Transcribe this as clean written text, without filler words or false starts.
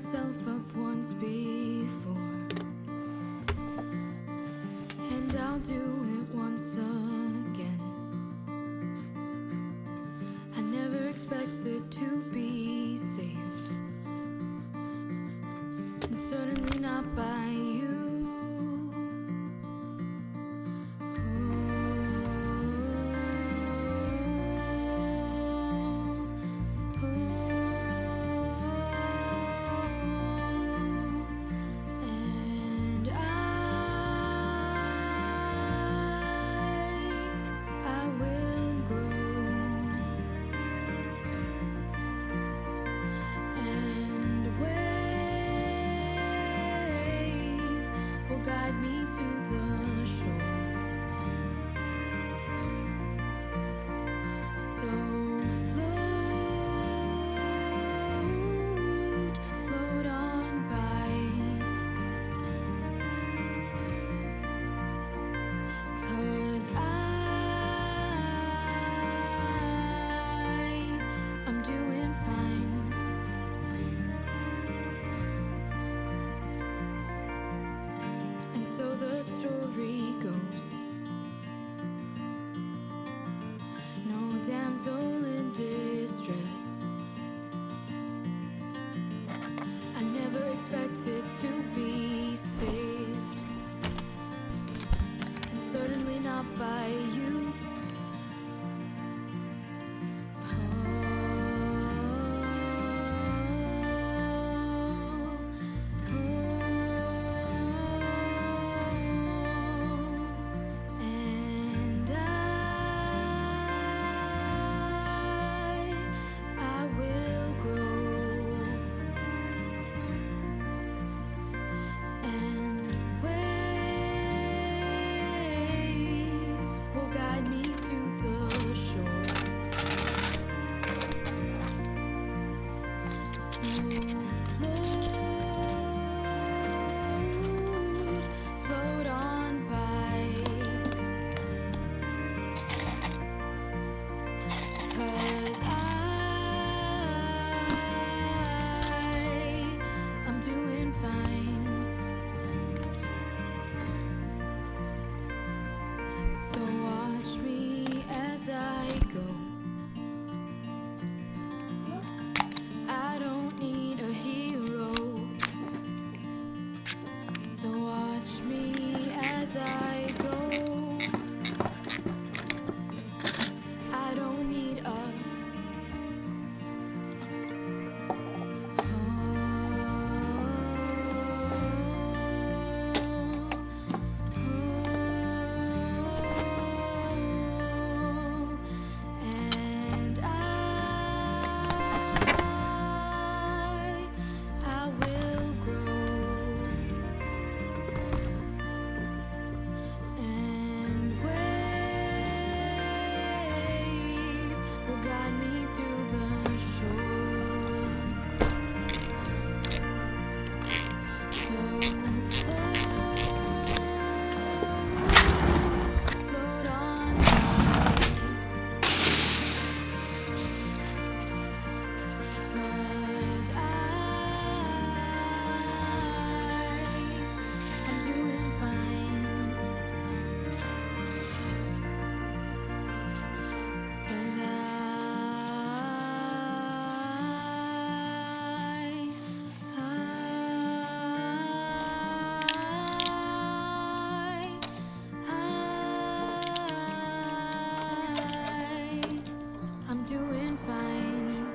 myself up once before, and I'll do it once again. I never expected to be saved, and certainly not by you. And I will grow, and waves will guide me to the shore. So float on by, 'cause I'm doing fine. And so the story goes, no damsel in distress. I never expected to be saved, and certainly not by you. And I will grow, and waves will guide me to the shore. So float on by, 'cause I'm doing fine. So watch me as I go. I don't need a hero, so watch me as I go. I don't need a and I will grow, and waves will guide me to the shore. So float on by, 'cause I'm doing fine. 'Cause I'm doing fine.